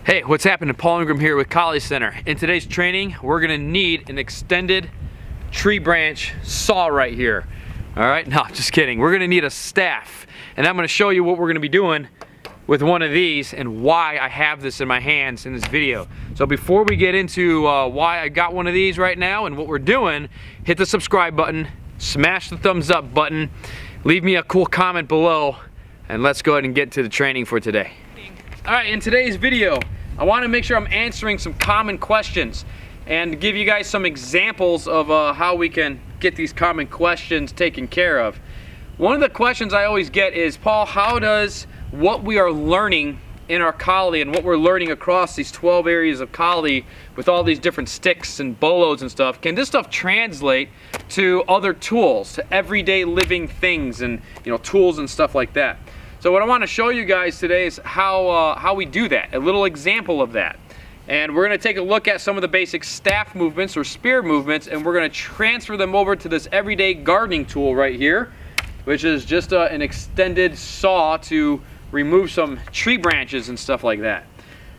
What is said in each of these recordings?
Hey, what's happening? Paul Ingram here with College Center. In today's training, we're gonna need an extended tree branch saw right here. All right, no, just kidding. We're gonna need a staff, and I'm gonna show you what we're gonna be doing with one of these and why I have this in my hands in this video. So before we get into why I got one of these right now and what we're doing, hit the subscribe button, smash the thumbs up button, leave me a cool comment below, and let's go ahead and get to the training for today. All right, in today's video, I want to make sure I'm answering some common questions and give you guys some examples of how we can get these common questions taken care of. One of the questions I always get is, Paul, how does what we are learning in our Kali and what we're learning across these 12 areas of Kali with all these different sticks and bolos and stuff, can this stuff translate to other tools, to everyday living things and tools and stuff like that? So what I want to show you guys today is how we do that, a little example of that. And we're going to take a look at some of the basic staff movements or spear movements, and we're going to transfer them over to this everyday gardening tool right here, which is just an extended saw to remove some tree branches and stuff like that.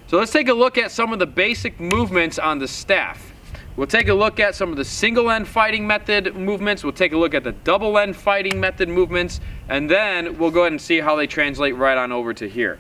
So let's take a look at some of the basic movements on the staff. We'll take a look at some of the single end fighting method movements. We'll take a look at the double end fighting method movements, and then we'll go ahead and see how they translate right on over to here.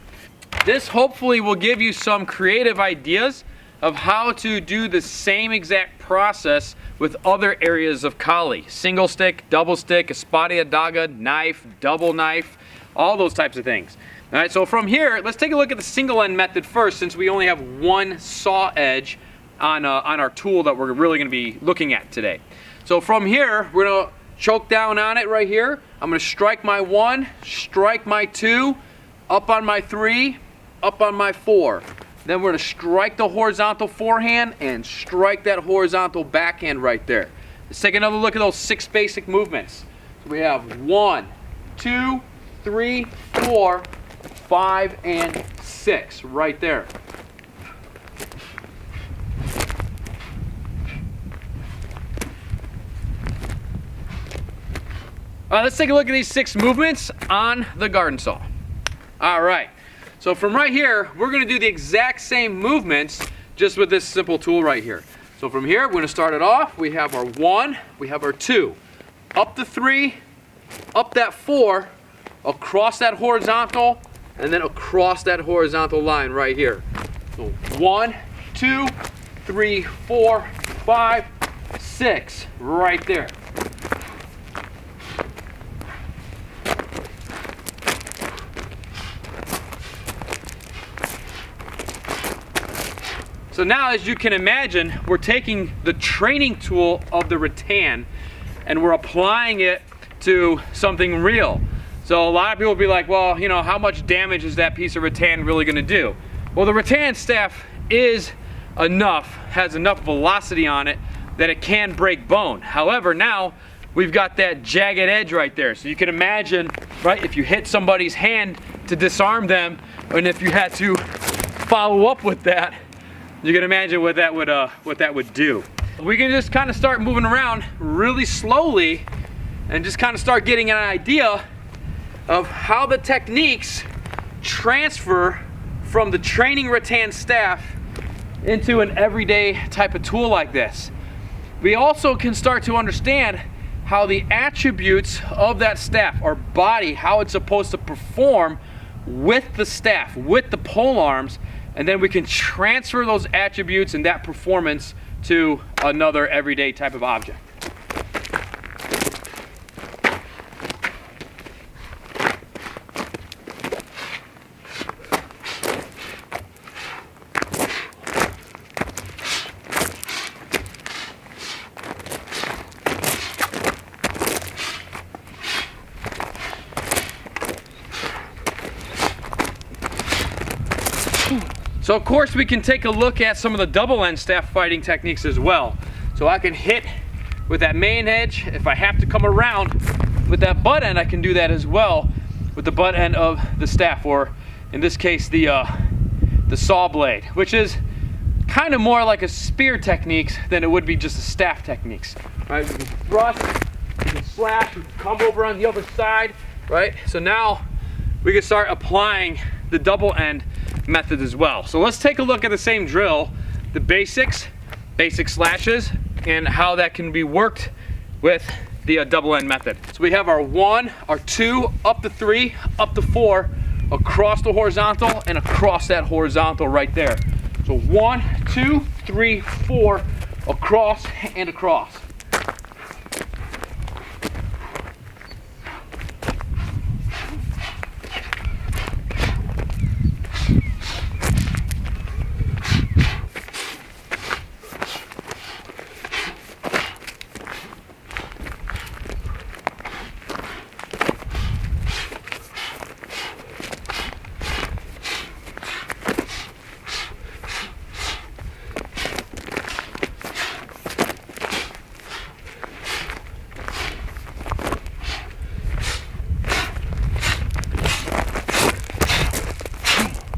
This hopefully will give you some creative ideas of how to do the same exact process with other areas of Kali. Single stick, double stick, espadilla daga, knife, double knife, all those types of things. All right, so from here, let's take a look at the single end method first, since we only have one saw edge on our tool that we're really going to be looking at today. So from here, we're going to choke down on it right here. I'm going to strike my 1, strike my 2, up on my 3, up on my 4. Then we're going to strike the horizontal forehand and strike that horizontal backhand right there. Let's take another look at those 6 basic movements. So we have 1, 2, 3, 4, 5, and 6 right there. Let's take a look at these 6 movements on the garden saw. All right, so from right here, we're gonna do the exact same movements just with this simple tool right here. So from here, we're gonna start it off. We have our 1, we have our 2, up the 3, up that 4, across that horizontal, and then across that horizontal line right here. So 1, 2, 3, 4, 5, 6, right there. So now, as you can imagine, we're taking the training tool of the rattan and we're applying it to something real. So a lot of people will be like, well, how much damage is that piece of rattan really going to do? Well, the rattan staff has enough velocity on it that it can break bone. However, now we've got that jagged edge right there. So you can imagine, right, if you hit somebody's hand to disarm them, and if you had to follow up with that, you can imagine what that would do. We can just kind of start moving around really slowly and just kind of start getting an idea of how the techniques transfer from the training rattan staff into an everyday type of tool like this. We also can start to understand how the attributes of that staff, our body, how it's supposed to perform with the staff, with the pole arms, and then we can transfer those attributes and that performance to another everyday type of object. So of course we can take a look at some of the double end staff fighting techniques as well. So I can hit with that main edge. If I have to come around with that butt end, I can do that as well with the butt end of the staff, or in this case the saw blade, which is kind of more like a spear techniques than it would be just a staff techniques. Right? We can thrust, we can slash, we can come over on the other side, right? So now we can start applying the double end methods as well. So let's take a look at the same drill, the basic slashes, and how that can be worked with the double end method. So we have our 1, our 2, up to 3, up to 4, across the horizontal and across that horizontal right there. So 1, 2, 3, 4, across and across.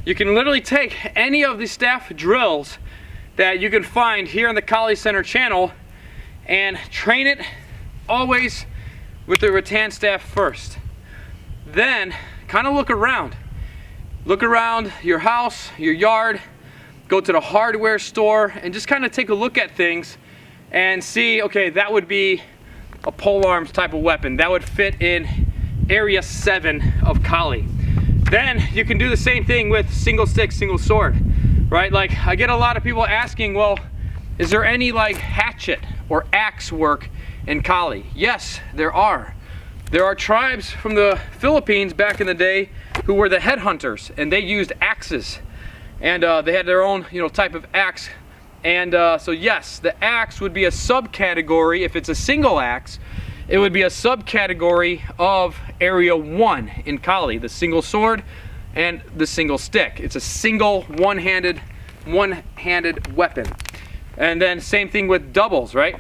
You can literally take any of the staff drills that you can find here on the College Center channel and train it always with the rattan staff first. Then kind of look around. Look around your house, your yard, go to the hardware store and just kind of take a look at things and see, okay, that would be a pole arms type of weapon. That would fit in area 7 of Kali. Then you can do the same thing with single stick, single sword, right? Like I get a lot of people asking, well, is there any like hatchet or axe work in Kali? Yes, there are. There are tribes from the Philippines back in the day who were the headhunters, and they used axes, and they had their own, type of axe. And so yes, the axe would be a subcategory. If it's a single axe, it would be a subcategory of area 1 in Kali, the single sword and the single stick. It's a single one-handed weapon. And then same thing with doubles, right?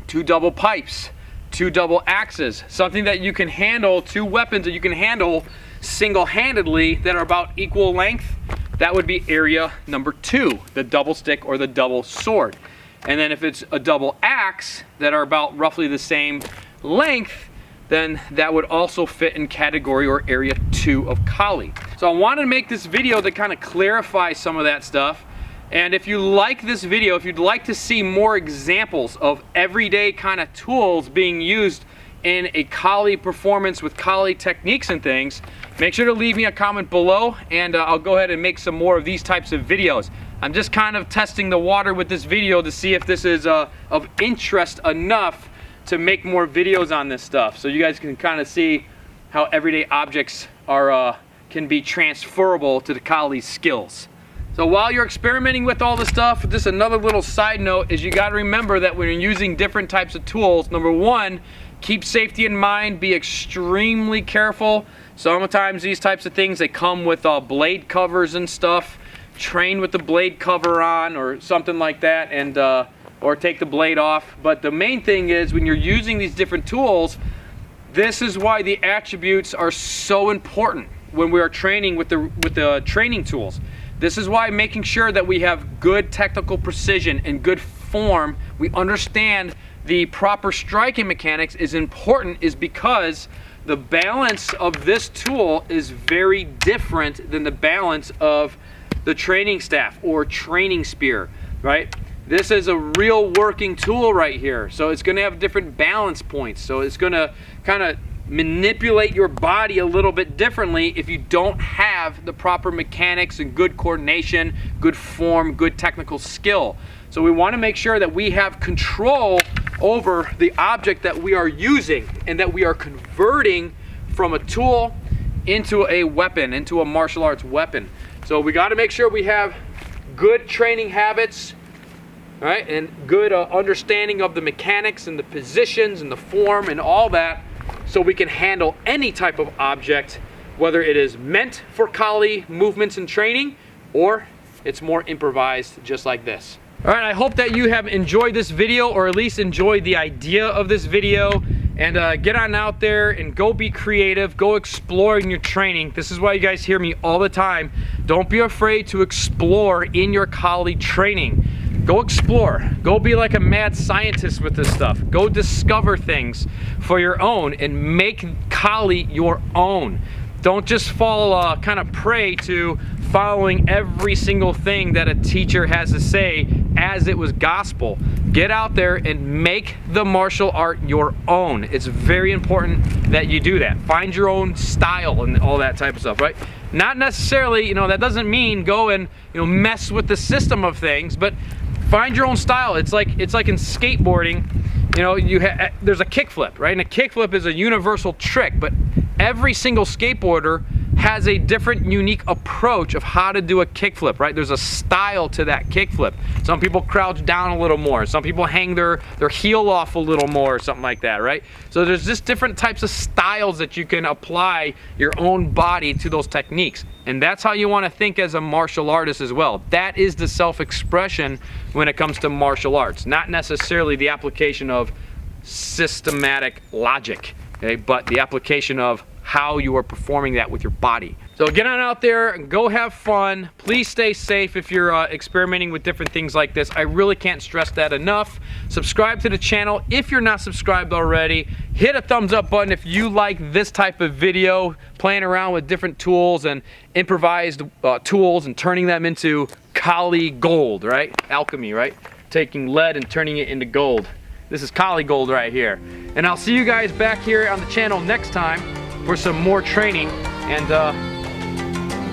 2 double pipes, 2 double axes, something that you can handle, 2 weapons that you can handle single-handedly that are about equal length. That would be area number 2, the double stick or the double sword. And then if it's a double axe that are about roughly the same length, then that would also fit in category or area 2 of Kali. So I wanted to make this video to kind of clarify some of that stuff. And if you like this video, if you'd like to see more examples of everyday kind of tools being used in a Kali performance with Kali techniques and things, make sure to leave me a comment below, and I'll go ahead and make some more of these types of videos. I'm just kind of testing the water with this video to see if this is of interest enough to make more videos on this stuff, so you guys can kind of see how everyday objects are can be transferable to the Kali skills. So while you're experimenting with all this stuff, just another little side note is you got to remember that when you're using different types of tools, number 1, keep safety in mind, be extremely careful. Sometimes these types of things, they come with blade covers and stuff. Train with the blade cover on or something like that, and or take the blade off. But the main thing is when you're using these different tools, this is why the attributes are so important when we are training with the training tools. This is why making sure that we have good technical precision and good form, we understand the proper striking mechanics is important, is because the balance of this tool is very different than the balance of the training staff or training spear, right? This is a real working tool right here. So it's gonna have different balance points. So it's gonna kind of manipulate your body a little bit differently if you don't have the proper mechanics and good coordination, good form, good technical skill. So we wanna make sure that we have control over the object that we are using and that we are converting from a tool into a weapon, into a martial arts weapon. So we got to make sure we have good training habits, right, and good understanding of the mechanics and the positions and the form and all that, so we can handle any type of object, whether it is meant for Kali movements and training or it's more improvised just like this. All right, I hope that you have enjoyed this video, or at least enjoyed the idea of this video. And get on out there and go be creative, go explore in your training. This is why you guys hear me all the time. Don't be afraid to explore in your Kali training. Go explore, go be like a mad scientist with this stuff. Go discover things for your own and make Kali your own. Don't just fall kind of prey to following every single thing that a teacher has to say as it was gospel. Get out there and make the martial art your own. It's very important that you do that. Find your own style and all that type of stuff, right? Not necessarily, that doesn't mean go and, mess with the system of things, but find your own style. It's like in skateboarding, there's a kickflip, right? And a kickflip is a universal trick, but every single skateboarder has a different, unique approach of how to do a kickflip, right? There's a style to that kickflip. Some people crouch down a little more. Some people hang their heel off a little more or something like that, right? So there's just different types of styles that you can apply your own body to those techniques. And that's how you want to think as a martial artist as well. That is the self-expression when it comes to martial arts, not necessarily the application of systematic logic, okay? But the application of how you are performing that with your body. So get on out there and go have fun. Please stay safe if you're experimenting with different things like this. I really can't stress that enough. Subscribe to the channel if you're not subscribed already. Hit a thumbs up button if you like this type of video, playing around with different tools and improvised tools and turning them into Kali gold, right? Alchemy, right? Taking lead and turning it into gold. This is Kali gold right here. And I'll see you guys back here on the channel next time for some more training, and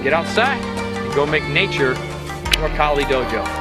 get outside and go make nature your Kali dojo.